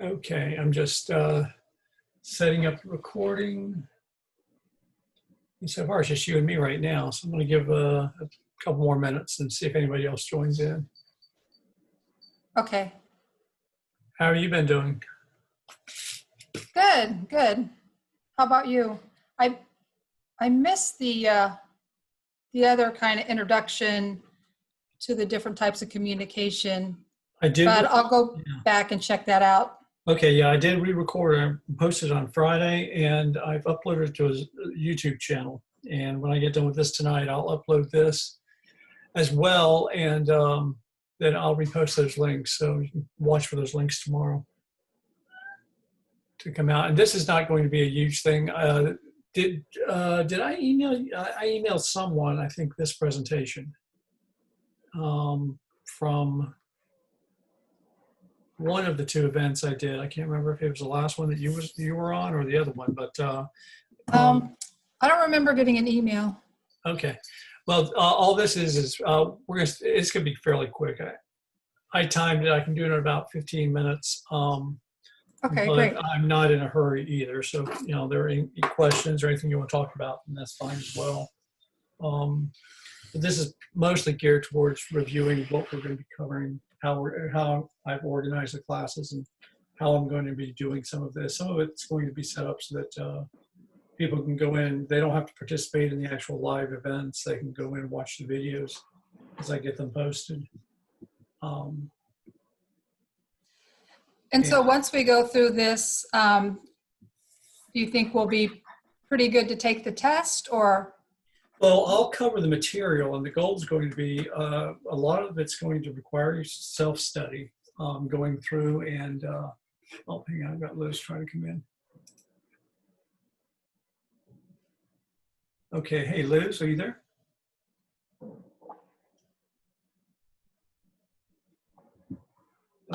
Okay, I'm just setting up the recording. And so far, it's just you and me right now. So I'm going to give a couple more minutes and see if anybody else joins in. Okay. How have you been doing? Good, good. How about you? I missed the other kind of introduction to the different types of communication, I did, but I'll go back and check that out. Okay, yeah, I did re-record. I posted it on Friday, and I've uploaded it to a YouTube channel. And when I get done with this tonight, I'll upload this as well, and then I'll repost those links. So you can watch for those links tomorrow to come out. And this is not going to be a huge thing. Did I email you? I emailed someone, I think, this presentation from one of the two events I did. I can't remember if it was the last one that you were on or the other one, but I don't remember getting an email. Okay, well, all this is it's gonna be fairly quick. I timed it. I can do it in about 15 minutes. Okay, but great. I'm not in a hurry either. So there are any questions or anything you want to talk about, and that's fine as well. But this is mostly geared towards reviewing what we're going to be covering, how I've organized the classes, and how I'm going to be doing some of this. Some of it's going to be set up so that people can go in. They don't have to participate in the actual live events. They can go in and watch the videos as I get them posted. And so once we go through this, do you think we'll be pretty good to take the test, or? Well, I'll cover the material, and the goal is going to be a lot of it's going to require self-study, going through and, oh, hang on, I've got Liz trying to come in. Okay, hey Liz, are you there?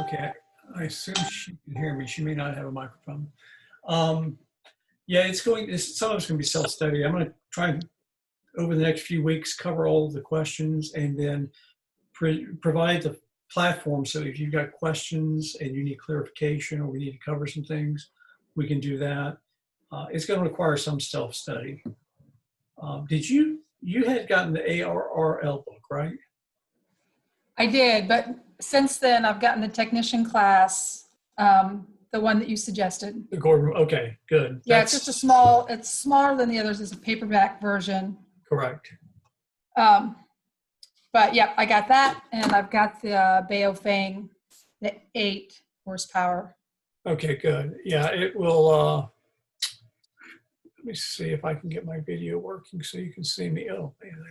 Okay, I assume she can hear me. She may not have a microphone. Yeah, some of it's going to be self-study. I'm going to try and, over the next few weeks, cover all of the questions and then provide the platform. So if you've got questions and you need clarification or we need to cover some things, we can do that. It's going to require some self-study. You had gotten the ARRL book, right? I did, but since then I've gotten the technician class, the one that you suggested. The Gordon, okay, good. Yeah, it's just it's smaller than the others. It's a paperback version. Correct. But yeah, I got that, and I've got the Baofeng, the 8 horsepower. Okay, good. Yeah, it will. Let me see if I can get my video working so you can see me. Oh man,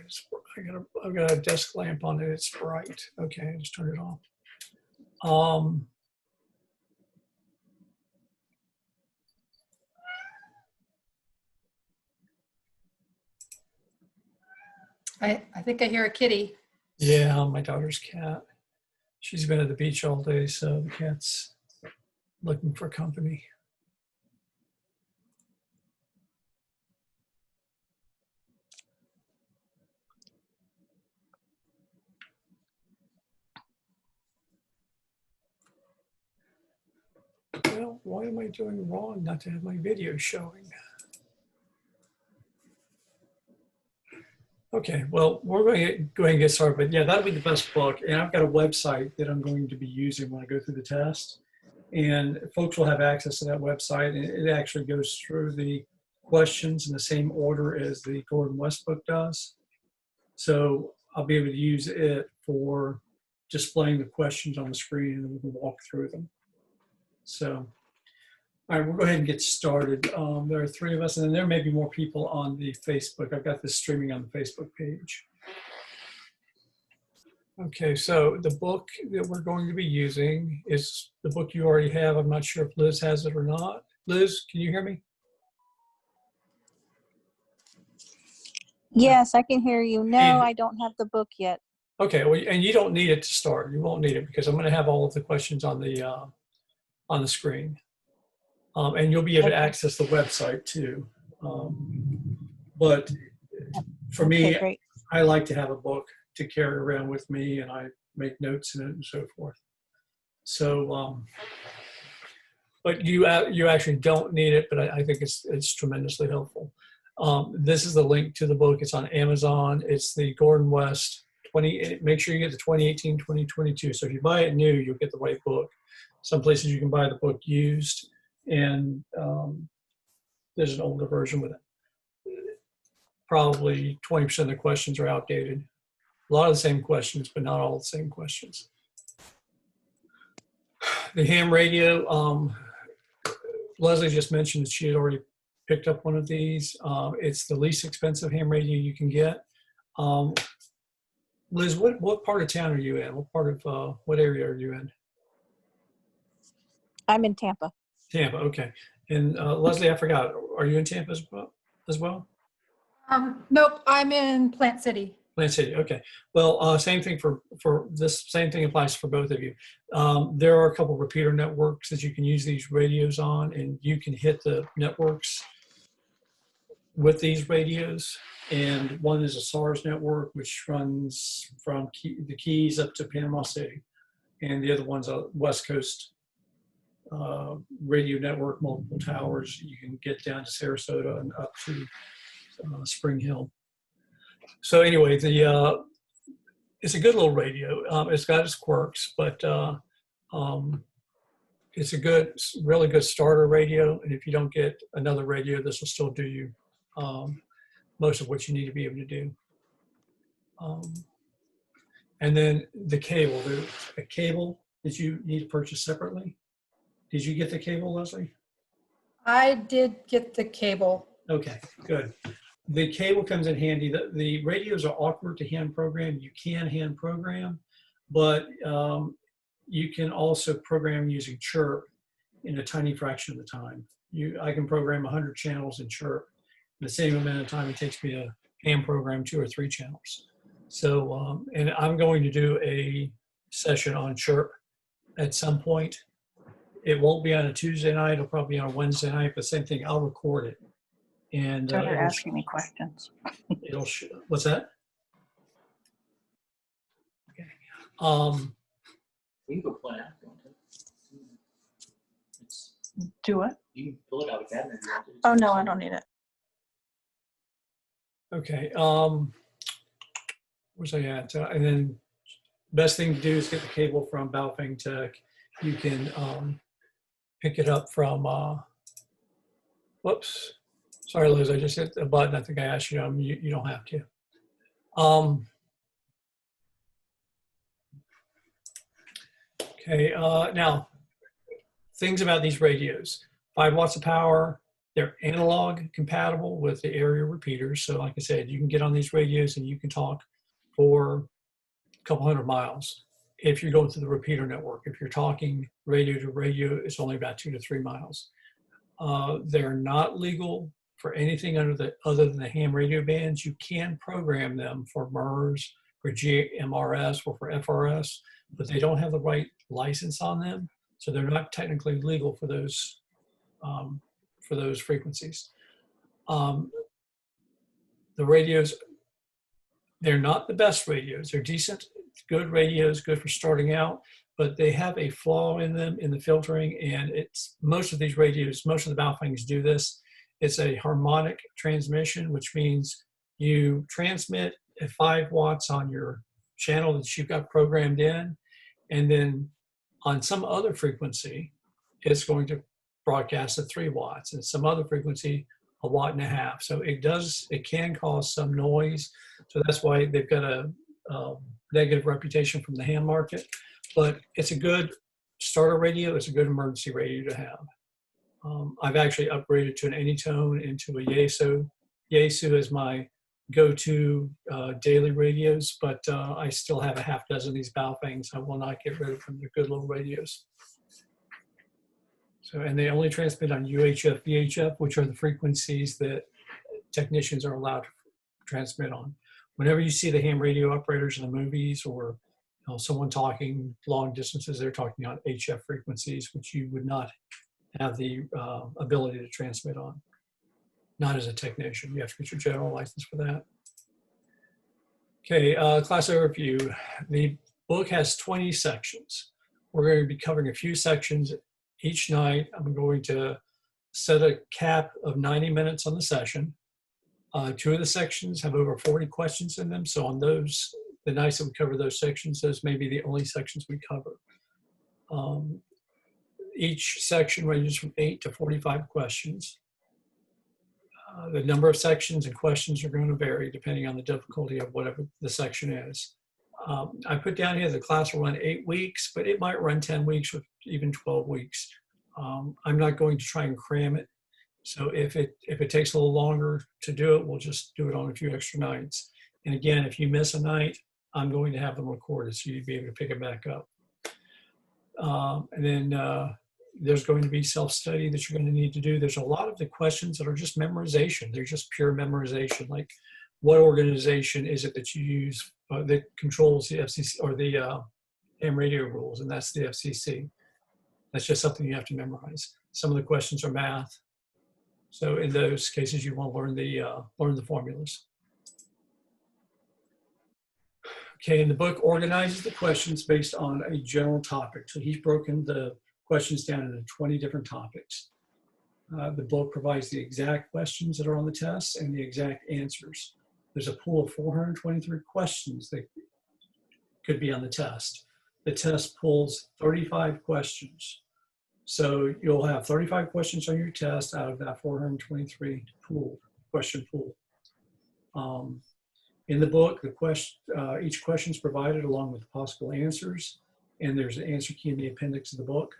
I've got a desk lamp on it. It's bright. Okay, I just turned it off. I think I hear a kitty. Yeah, my daughter's cat. She's been at the beach all day, so the cat's looking for company. Well, why am I doing wrong not to have my video showing? Okay, well, we're going to go ahead and get started, but yeah, that'll be the best book. And I've got a website that I'm going to be using when I go through the test. And folks will have access to that website, and it actually goes through the questions in the same order as the Gordon West book does. So I'll be able to use it for displaying the questions on the screen, and we can walk through them. So, all right, we'll go ahead and get started. There are 3 of us, and then there may be more people on the Facebook. I've got this streaming on the Facebook page. Okay, so the book that we're going to be using is the book you already have. I'm not sure if Liz has it or not. Liz, can you hear me? Yes, I can hear you. No, I don't have the book yet. Okay, well, and you don't need it to start. You won't need it because I'm going to have all of the questions on the screen. And you'll be able to access the website too. But for me, great. I like to have a book to carry around with me, and I make notes in it and so forth. So but you actually don't need it, but I think it's tremendously helpful. This is the link to the book. It's on Amazon. It's the Gordon West 20. Make sure you get the 2018, 2022. So if you buy it new, you'll get the right book. Some places you can buy the book used, and there's an older version with it. Probably 20% of the questions are outdated. A lot of the same questions, but not all the same questions. The ham radio, Leslie just mentioned that she had already picked up one of these. It's the least expensive ham radio you can get. Liz, what part of town are you in? What part of, what area are you in? I'm in Tampa. Tampa, okay. And Leslie, I forgot, are you in Tampa as well? Nope, I'm in Plant City. Plant City, okay. Well, same thing for this, same thing applies for both of you. There are a couple repeater networks that you can use these radios on, and you can hit the networks with these radios. And one is a SARS network, which runs from the Keys up to Panama City. And the other one's a West Coast radio network, multiple towers. You can get down to Sarasota and up to Spring Hill. So anyway, it's a good little radio. It's got its quirks, but it's a really good starter radio. And if you don't get another radio, this will still do you most of what you need to be able to do. And then the cable, there's a cable that you need to purchase separately. Did you get the cable, Leslie? I did get the cable. Okay, good. The cable comes in handy. The radios are awkward to hand program. You can hand program, but you can also program using Chirp in a tiny fraction of the time. I can program 100 channels in Chirp in the same amount of time it takes me to hand program 2 or 3 channels. So, and I'm going to do a session on Chirp at some point. It won't be on a Tuesday night. It'll probably be on a Wednesday night, but same thing, I'll record it. And Started asking me questions. What's that? Okay. You can go pull it out if you want to. Do what? You can pull it out of the cabinet if you want to. Oh, no, I don't need it. Okay. Where's I at? And then best thing to do is get the cable from Baofeng Tech. You can pick it up from, whoops. Sorry, Liz, I just hit the button. I think I asked you, you don't have to. Okay, now, things about these radios. 5 watts of power, they're analog compatible with the area repeaters. So like I said, you can get on these radios and you can talk for a couple 100 miles. If you're going through the repeater network, if you're talking radio to radio, it's only about 2 to 3 miles. They're not legal for anything other than the ham radio bands. You can program them for MERS, for GMRS, or for FRS, but they don't have the right license on them, so they're not technically legal for those frequencies. The radios, they're not the best radios. They're decent, good radios, good for starting out, but they have a flaw in them in the filtering, and it's most of these radios, most of the Baofengs do this. It's a harmonic transmission, which means you transmit at 5 watts on your channel that you've got programmed in, and then on some other frequency, it's going to broadcast at 3 watts, and some other frequency, 1.5 watts. So it can cause some noise. So that's why they've got a negative reputation from the ham market. But it's a good starter radio. It's a good emergency radio to have. I've actually upgraded to an Anytone into a Yaesu. Yaesu is my go-to daily radios, but I still have a half dozen of these Baofengs. I will not get rid of them. They're good little radios. So, and they only transmit on UHF, VHF, which are the frequencies that technicians are allowed to transmit on. Whenever you see the ham radio operators in the movies, or someone talking long distances, they're talking on HF frequencies, which you would not have the ability to transmit on. Not as a technician. You have to get your general license for that. Okay, class overview. The book has 20 sections. We're going to be covering a few sections each night I'm going to set a cap of 90 minutes on the session. 2 of the sections have over 40 questions in them. So on those, the nights that we cover those sections, those may be the only sections we cover. Each section ranges from 8 to 45 questions. The number of sections and questions are going to vary depending on the difficulty of whatever the section is. I put down here the class will run 8 weeks, but it might run 10 weeks or even 12 weeks. I'm not going to try and cram it. So if it takes a little longer to do it, we'll just do it on a few extra nights. And again, if you miss a night, I'm going to have them recorded so you'd be able to pick it back up. And then there's going to be self-study that you're going to need to do. There's a lot of the questions that are just memorization. They're just pure memorization. Like, what organization is it that you use that controls the FCC or the ham radio rules? And that's the FCC. That's just something you have to memorize. Some of the questions are math. So in those cases, you want to learn the formulas. Okay, and the book organizes the questions based on a general topic. So he's broken the questions down into 20 different topics. The book provides the exact questions that are on the test and the exact answers. There's a pool of 423 questions that could be on the test. The test pulls 35 questions. So you'll have 35 questions on your test out of that 423 question pool. In the book, each question is provided along with possible answers, and there's an answer key in the appendix of the book.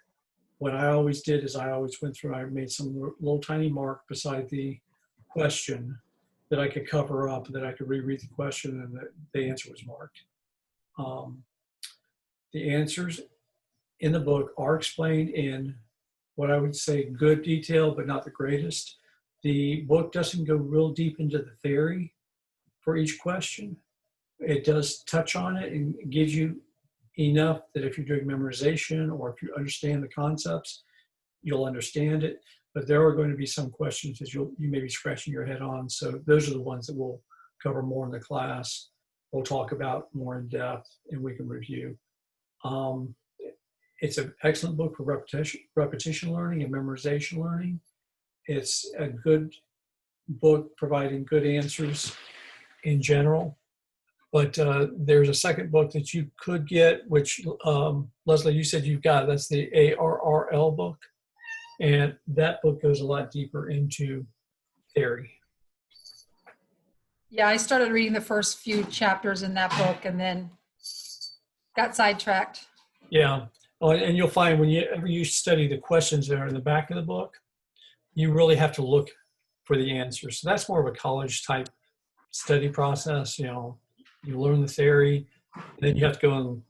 What I always did is I always went through, I made some little tiny mark beside the question that I could cover up, that I could reread the question and the answer was marked. The answers in the book are explained in what I would say good detail, but not the greatest. The book doesn't go real deep into the theory for each question. It does touch on it and gives you enough that if you're doing memorization or if you understand the concepts, you'll understand it. But there are going to be some questions that you may be scratching your head on. So those are the ones that we'll cover more in the class. We'll talk about more in depth and we can review. It's an excellent book for repetition learning and memorization learning. It's a good book providing good answers in general. But there's a second book that you could get, which Leslie, you said you've got. That's the ARRL book. And that book goes a lot deeper into theory. Yeah, I started reading the first few chapters in that book and then got sidetracked. Yeah. Oh, and you'll find whenever you study the questions that are in the back of the book, you really have to look for the answers. So that's more of a college type study process. You know, you learn the theory, then you have to go and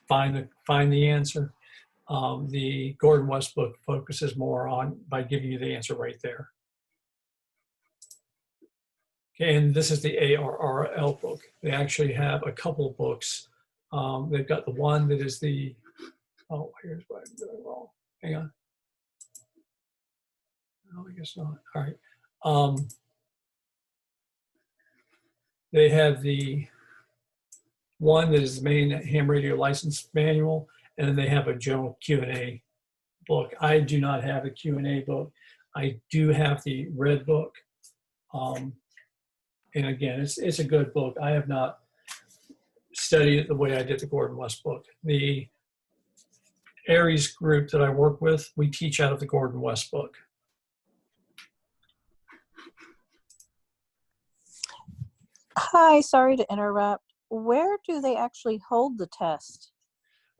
find the answer. The Gordon West book focuses more on by giving you the answer right there. Okay, and this is the ARRL book. They actually have a couple of books. They've got the one that is the, oh, here's what I'm doing wrong. Hang on. No, I guess not. All right. They have the one that is the main ham radio license manual, and then they have a general Q&A book. I do not have a Q&A book. I do have the red book. And again, it's a good book. I have not studied it the way I did the Gordon West book. The Aries group that I work with, we teach out of the Gordon West book. Hi, sorry to interrupt. Where do they actually hold the test?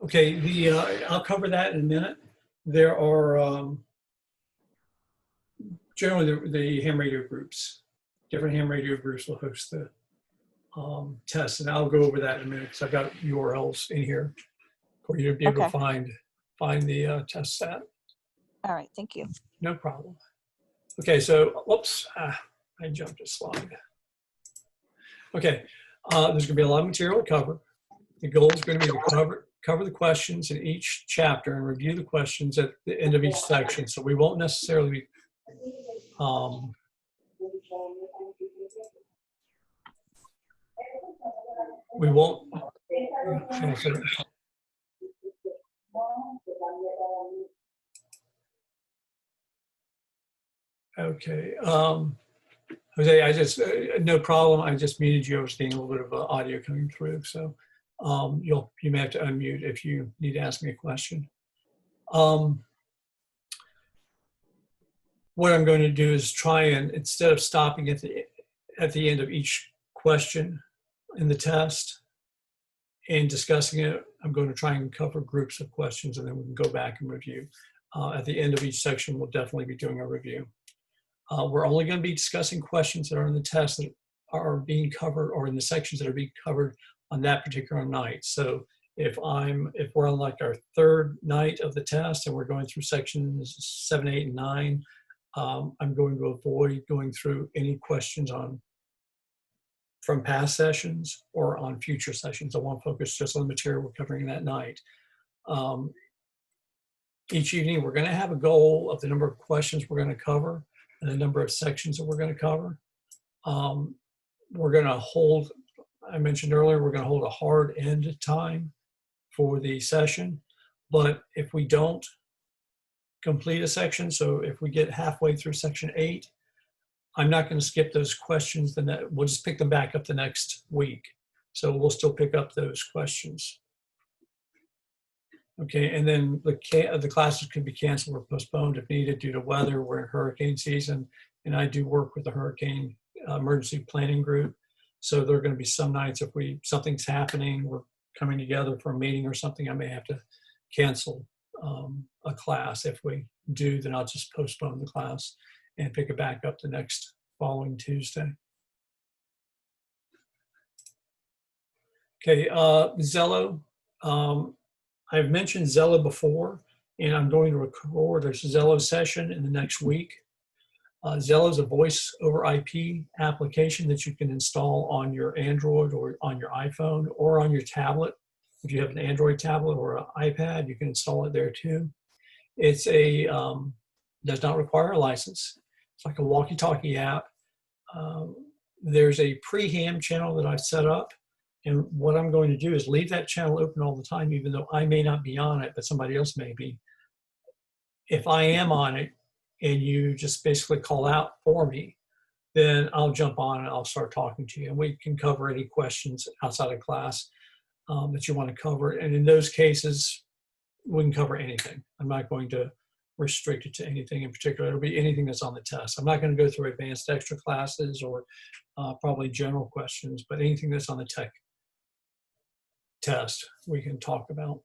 Okay, I'll cover that in a minute. There are generally the ham radio groups. Different ham radio groups will host the tests, and I'll go over that in a minute because I've got URLs in here for you to be able to find the test set. All right, thank you. No problem. Okay, so whoops, I jumped a slide. Okay, there's going to be a lot of material to cover. The goal is going to be to cover the questions in each chapter and review the questions at the end of each section. So we won't necessarily we won't. Okay. Jose, I just, no problem. I just muted you. I was getting a little bit of audio coming through. So you may have to unmute if you need to ask me a question. What I'm going to do is try and, instead of stopping at the end of each question in the test and discussing it, I'm going to try and cover groups of questions, and then we can go back and review. At the end of each section, we'll definitely be doing a review. We're only going to be discussing questions that are in the test that are being covered, or in the sections that are being covered on that particular night. So if we're on like our third night of the test and we're going through sections 7, 8, and 9, I'm going to avoid going through any questions from past sessions or on future sessions. I want to focus just on the material we're covering that night. Each evening, we're going to have a goal of the number of questions we're going to cover and the number of sections that we're going to cover. We're going to hold, I mentioned earlier, we're going to hold a hard end time for the session. But if we don't complete a section, so if we get halfway through section 8, I'm not going to skip those questions. We'll just pick them back up the next week. So we'll still pick up those questions. Okay, and then the classes could be canceled or postponed if needed due to weather. We're in hurricane season, and I do work with the hurricane emergency planning group. So there are going to be some nights if something's happening, we're coming together for a meeting or something, I may have to cancel a class. If we do, then I'll just postpone the class and pick it back up the next following Tuesday. Okay, Zelo. I've mentioned Zelo before, and I'm going to record a Zelo session in the next week. Zelo is a voice over IP application that you can install on your Android or on your iPhone or on your tablet. If you have an Android tablet or an iPad, you can install it there too. It's does not require a license. It's like a walkie-talkie app. There's a PreHam channel that I've set up. And what I'm going to do is leave that channel open all the time, even though I may not be on it, but somebody else may be. If I am on it and you just basically call out for me, then I'll jump on and I'll start talking to you. And we can cover any questions outside of class that you want to cover. And in those cases, we can cover anything. I'm not going to restrict it to anything in particular. It'll be anything that's on the test. I'm not going to go through advanced extra classes or probably general questions, but anything that's on the tech test we can talk about.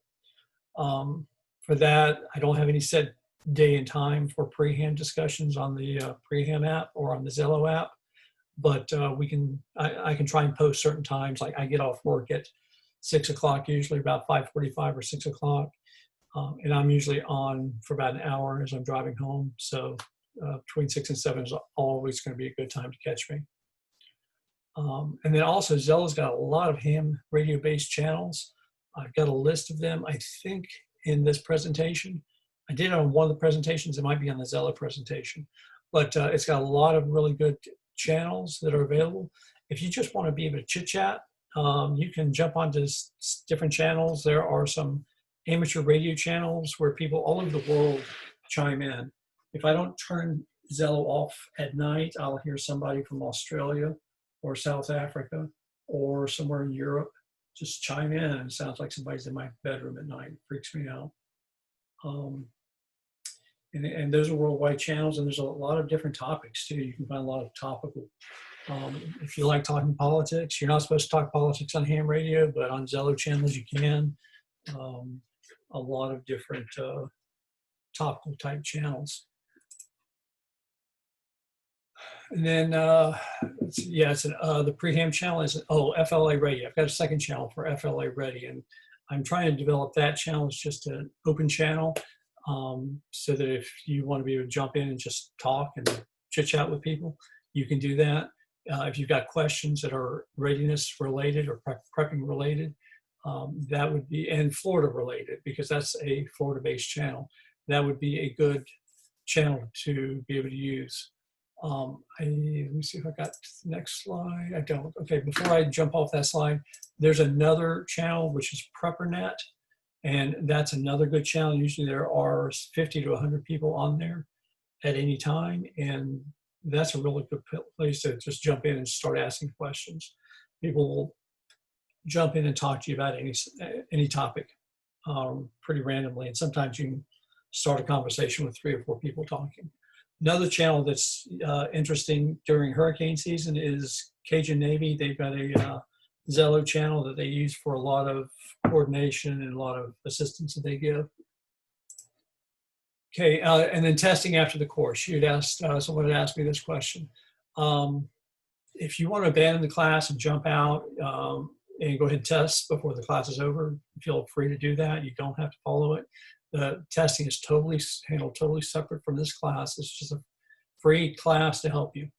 For that, I don't have any set day and time for PreHam discussions on the PreHam app or on the Zelo app, but I can try and post certain times. Like I get off work at 6 o'clock, usually about 5:45 or 6 o'clock, and I'm usually on for about an hour as I'm driving home. So between 6 and 7 is always going to be a good time to catch me. And then also Zelo's got a lot of ham radio-based channels. I've got a list of them, I think, in this presentation. I did it on one of the presentations. It might be on the Zelo presentation. But it's got a lot of really good channels that are available. If you just want to be able to chit-chat, you can jump onto different channels. There are some amateur radio channels where people all over the world chime in. If I don't turn Zelo off at night, I'll hear somebody from Australia or South Africa or somewhere in Europe just chime in, and it sounds like somebody's in my bedroom at night. It freaks me out. And those are worldwide channels, and there's a lot of different topics too. You can find a lot of topical. If you like talking politics, you're not supposed to talk politics on ham radio, but on Zelo channels you can. A lot of different topical type channels. And then, the PreHam channel is, FLA Ready. I've got a second channel for FLA Ready, and I'm trying to develop that channel. It's just an open channel so that if you want to be able to jump in and just talk and chit chat with people, you can do that. If you've got questions that are readiness related or prepping related, that would be, and Florida related, because that's a Florida-based channel, that would be a good channel to be able to use. Let me see if I got the next slide. I don't. Okay, before I jump off that slide, there's another channel which is PrepperNet, and that's another good channel. Usually there are 50 to 100 people on there. at any time, and that's a really good place to just jump in and start asking questions. People will jump in and talk to you about any topic pretty randomly, and sometimes you can start a conversation with 3 or 4 people talking. Another channel that's interesting during hurricane season is Cajun Navy. They've got a Zelo channel that they use for a lot of coordination and a lot of assistance that they give. Okay, and then testing after the course. You'd asked, someone had asked me this question. If you want to abandon the class and jump out and go ahead and test before the class is over, feel free to do that. You don't have to follow it. The testing is handled totally separate from this class. It's just a free class to help you.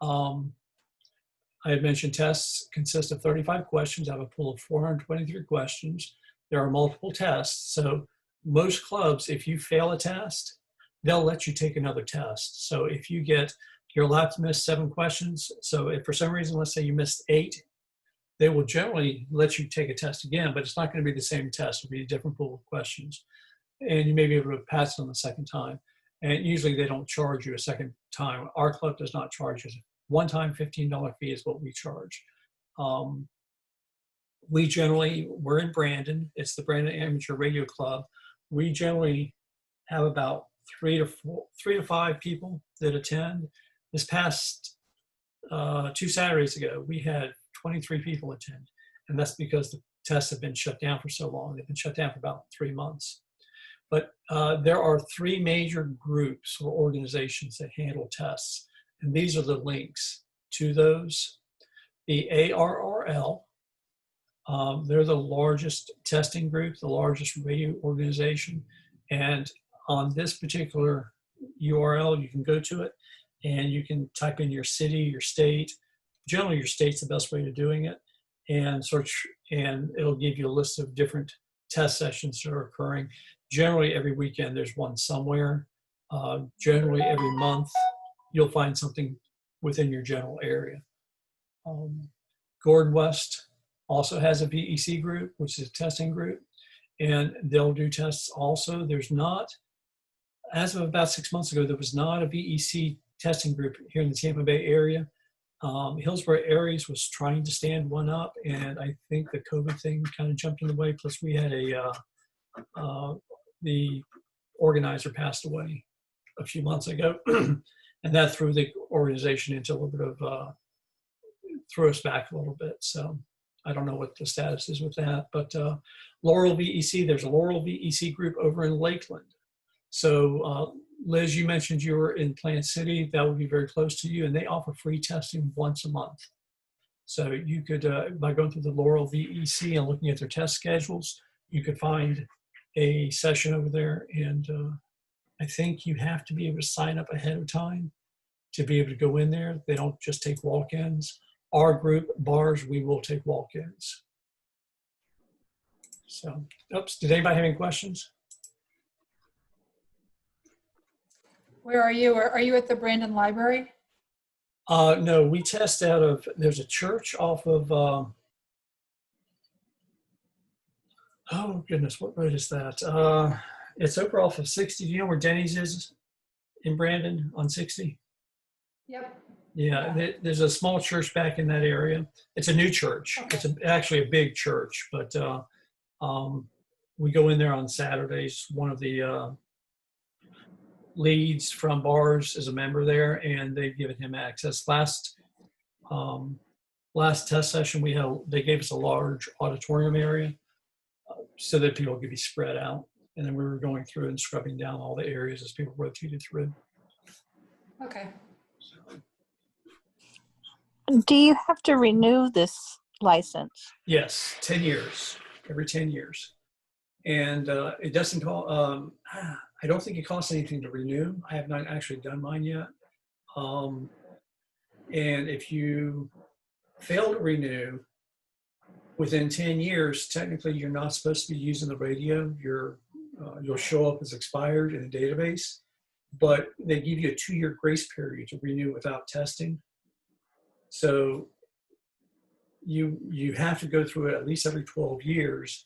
I had mentioned tests consist of 35 questions. I have a pool of 423 questions. There are multiple tests. So most clubs, if you fail a test, they'll let you take another test. So if you're allowed to miss 7 questions. So if for some reason, let's say you missed 8, they will generally let you take a test again, but it's not going to be the same test. It'll be a different pool of questions. And you may be able to pass it on the second time. And usually they don't charge you a second time. Our club does not charge us. One-time $15 fee is what we charge. We're in Brandon. It's the Brandon Amateur Radio Club. We generally have about 3 to 5 people that attend. This past 2 Saturdays ago, we had 23 people attend. And that's because the tests have been shut down for so long. They've been shut down for about 3 months. But there are 3 major groups or organizations that handle tests. And these are the links to those. The ARRL, they're the largest testing group, the largest radio organization. And on this particular URL, you can go to it and you can type in your city, your state. Generally, your state's the best way of doing it, and search, and it'll give you a list of different test sessions that are occurring. Generally, every weekend there's one somewhere. Generally, every month you'll find something within your general area. Gordon West also has a VEC group, which is a testing group, and they'll do tests also. There's not, as of about 6 months ago, there was not a VEC testing group here in the Tampa Bay area. Hillsborough Aries was trying to stand one up, and I think the COVID thing kind of jumped in the way. Plus, we had the organizer passed away a few months ago, and that threw the organization into a little bit of, threw us back a little bit. So I don't know what the status is with that, but Laurel VEC, there's a Laurel VEC group over in Lakeland. So Liz, you mentioned you were in Plant City. That would be very close to you, and they offer free testing once a month. So you could, by going through the Laurel VEC and looking at their test schedules, you could find a session over there. And I think you have to be able to sign up ahead of time to be able to go in there. They don't just take walk-ins. Our group, bars, we will take walk-ins. So, oops, did anybody have any questions? Where are you? Are you at the Brandon Library? No, we test out of, there's a church off of, oh goodness, what road is that? It's over off of 60. Do you know where Denny's is in Brandon on 60? Yep. Yeah, there's a small church back in that area. It's a new church. Okay. It's actually a big church, but we go in there on Saturdays. One of the leads from bars is a member there, and they've given him access. Last test session we had, they gave us a large auditorium area so that people could be spread out. And then we were going through and scrubbing down all the areas as people rotated through. Okay. Do you have to renew this license? Yes, 10 years, every 10 years. And it doesn't call, I don't think it costs anything to renew. I have not actually done mine yet. And if you fail to renew within 10 years, technically you're not supposed to be using the radio. You'll show up as expired in the database, but they give you a 2-year grace period to renew without testing. So you have to go through it at least every 12 years.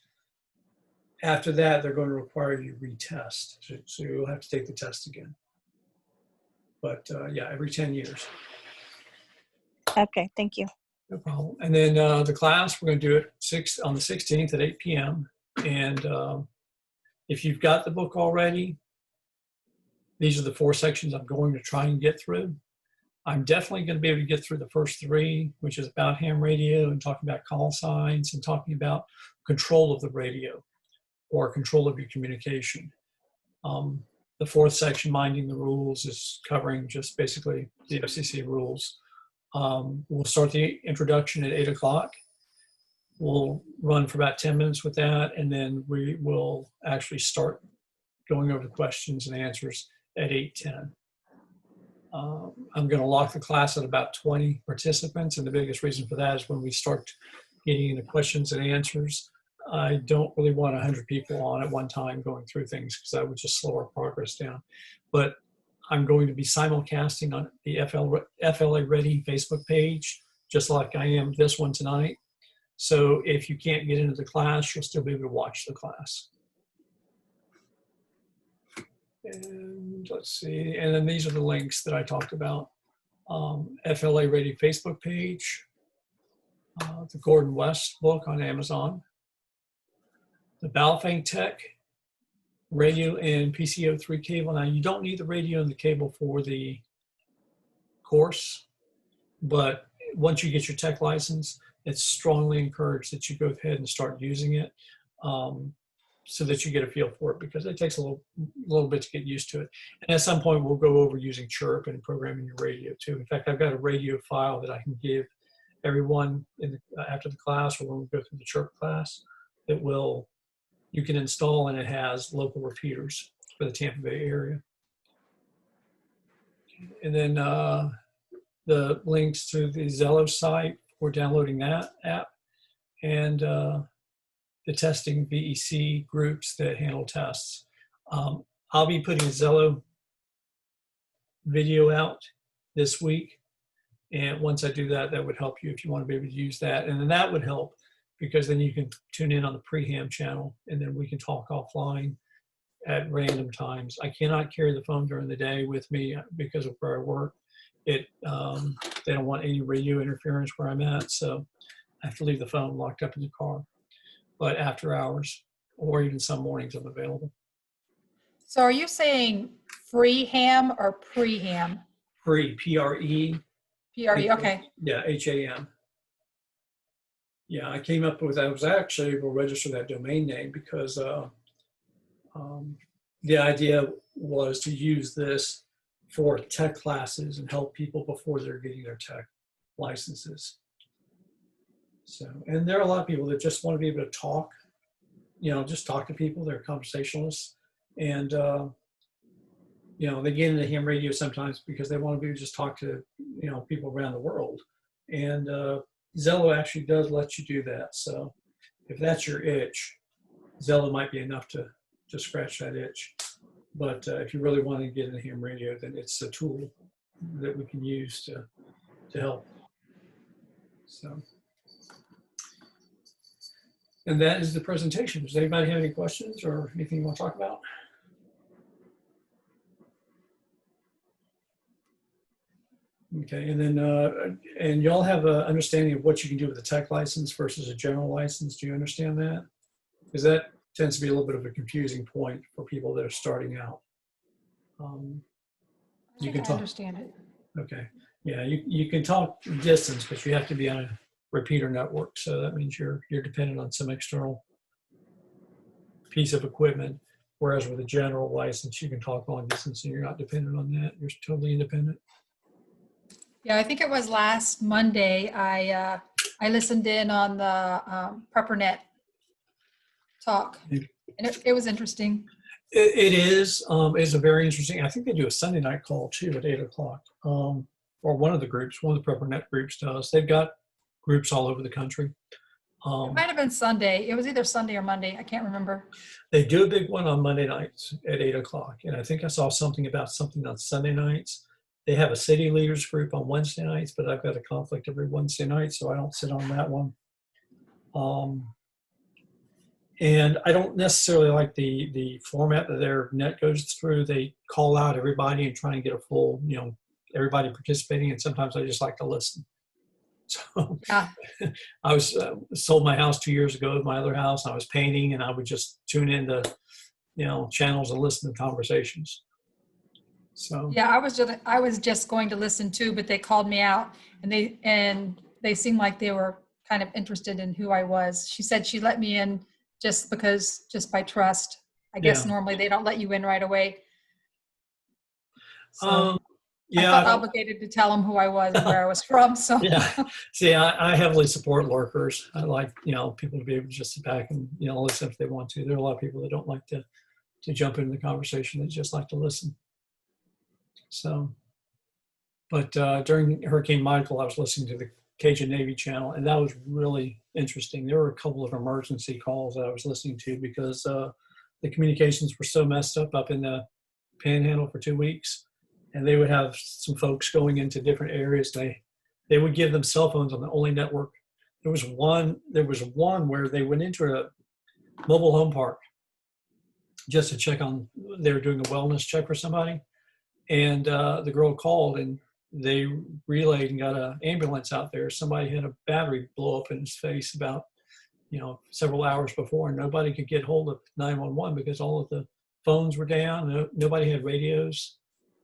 After that, they're going to require you to retest. So you'll have to take the test again. But yeah, every 10 years. Okay, thank you. No problem. And then the class, we're going to do it on the 16th at 8 p.m. And if you've got the book already, these are the 4 sections I'm going to try and get through. I'm definitely going to be able to get through the first 3, which is about ham radio and talking about call signs and talking about control of the radio or control of your communication. The 4th section, minding the rules, is covering just basically the FCC rules. We'll start the introduction at 8 o'clock. We'll run for about 10 minutes with that, and then we will actually start going over the questions and answers at 8:10. I'm going to lock the class at about 20 participants, and the biggest reason for that is when we start getting into questions and answers, I don't really want 100 people on at one time going through things because that would just slow our progress down. But I'm going to be simulcasting on the FLA Ready Facebook page, just like I am this one tonight. So if you can't get into the class, you'll still be able to watch the class. And let's see, and then these are the links that I talked about. FLA Ready Facebook page, the Gordon West book on Amazon, the Baofeng Tech radio and PCO3 cable. Now, you don't need the radio and the cable for the course, but once you get your tech license, it's strongly encouraged that you go ahead and start using it so that you get a feel for it, because it takes a little bit to get used to it. And at some point, we'll go over using chirp and programming your radio too. In fact, I've got a radio file that I can give everyone after the class, or when we go through the chirp class, that you can install, and it has local repeaters for the Tampa Bay area. And then the links to the Zelo site for downloading that app, and the testing VEC groups that handle tests. I'll be putting a Zelo video out this week. And once I do that, that would help you if you want to be able to use that. And then that would help, because then you can tune in on the PreHam channel, and then we can talk offline at random times. I cannot carry the phone during the day with me because of where I work. They don't want any radio interference where I'm at, so I have to leave the phone locked up in the car. But after hours, or even some mornings, I'm available. So are you saying free ham or pre-ham? Pre, P-R-E. P-R-E, okay. Yeah, H-A-M. Yeah, I came up with, I was actually able to register that domain name because the idea was to use this for tech classes and help people before they're getting their tech licenses. So, and there are a lot of people that just want to be able to talk, just talk to people. They're conversationalists. And, they get into ham radio sometimes because they want to be able to just talk to, people around the world. And Zelo actually does let you do that. So if that's your itch, Zelo might be enough to scratch that itch. But if you really want to get into ham radio, then it's a tool that we can use to help. So. And that is the presentation. Does anybody have any questions or anything you want to talk about? Okay, and then, and y'all have an understanding of what you can do with a tech license versus a general license. Do you understand that? Because that tends to be a little bit of a confusing point for people that are starting out. I think I understand it. Okay, yeah, you can talk distance, but you have to be on a repeater network. So that means you're dependent on some external piece of equipment. Whereas with a general license, you can talk long distance and you're not dependent on that. You're totally independent. Yeah, I think it was last Monday, I listened in on the PrepperNet talk, and it was interesting. It is. It's a very interesting. I think they do a Sunday night call too at 8 o'clock. Or one of the PrepperNet groups does. They've got groups all over the country. It might have been Sunday. It was either Sunday or Monday. I can't remember. They do a big one on Monday nights at 8 o'clock. And I think I saw something on Sunday nights. They have a city leaders group on Wednesday nights, but I've got a conflict every Wednesday night, so I don't sit on that one. And I don't necessarily like the format that their net goes through. They call out everybody and try and get a full, everybody participating. And sometimes I just like to listen. So Yeah. I was sold my house 2 years ago, my other house. I was painting, and I would just tune into, channels and listen to conversations. So Yeah, I was just going to listen too, but they called me out, and they seemed like they were kind of interested in who I was. She said she let me in just by trust. I guess Yeah. normally they don't let you in right away. So I yeah, felt obligated to tell them who I was and where I was from. So yeah. See, I heavily support lurkers. I like, people to be able to just sit back and, listen if they want to. There are a lot of people that don't like to jump into the conversation. They just like to listen. So, but during Hurricane Michael, I was listening to the Cajun Navy channel, and that was really interesting. There were a couple of emergency calls that I was listening to because the communications were so messed up in the Panhandle for 2 weeks, and they would have some folks going into different areas. They would give them cell phones on the only network. There was one where they went into a mobile home park just to check on. They were doing a wellness check for somebody, and the girl called, and they relayed and got an ambulance out there. Somebody had a battery blow up in his face about, several hours before, and nobody could get hold of 911 because all of the phones were down. Nobody had radios,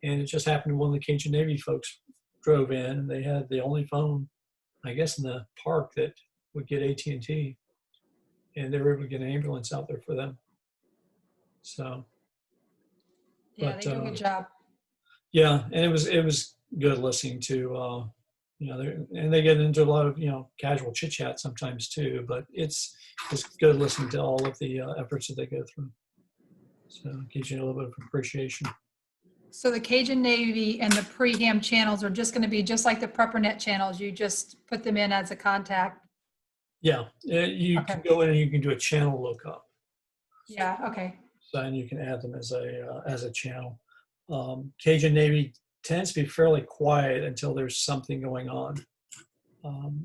and it just happened one of the Cajun Navy folks drove in, and they had the only phone, I guess, in the park that would get AT&T, and they were able to get an ambulance out there for them. So, yeah, but they do a good job. yeah, and it was good listening to, and they get into a lot of, casual chit chat sometimes too, but it's good listening to all of the efforts that they go through. So it gives you a little bit of appreciation. So the Cajun Navy and the PreHam channels are just going to be just like the PrepperNet channels. You just put them in as a contact. Yeah, you Okay. can go in and you can do a channel lookup. Yeah. Okay. So, and you can add them as a channel. Cajun Navy tends to be fairly quiet until there's something going on.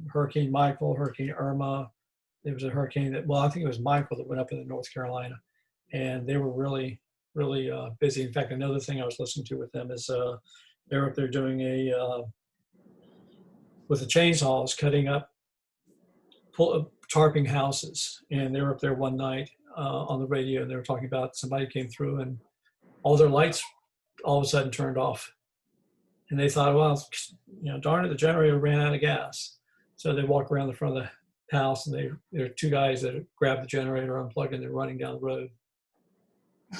Hurricane Michael, Hurricane Irma. There was a hurricane that, I think it was Michael that went up into North Carolina, and they were really, really busy. In fact, another thing I was listening to with them is they're up there doing with the chainsaws, cutting up, tarping houses. And they were up there one night on the radio, and they were talking about somebody came through and all their lights all of a sudden turned off. And they thought, well, darn it, the generator ran out of gas. So they walk around the front of the house, and there are two guys that grab the generator, unplug, and they're running down the road.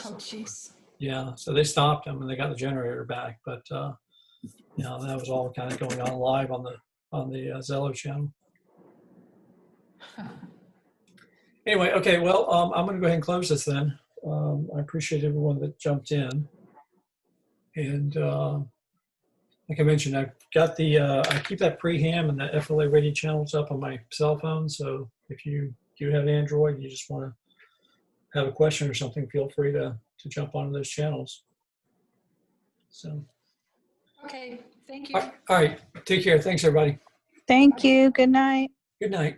Oh, jeez. Yeah, so they stopped them and they got the generator back. But that was all kind of going on live on the Zelo channel. Anyway, okay, well, I'm going to go ahead and close this then. I appreciate everyone that jumped in. And like I mentioned, I've got I keep that PreHam and the FLA radio channels up on my cell phone. So if you do have Android, you just want to have a question or something, feel free to jump onto those channels. So. Okay. Thank you. All right. Take care. Thanks, everybody. Thank you. Good night. Good night.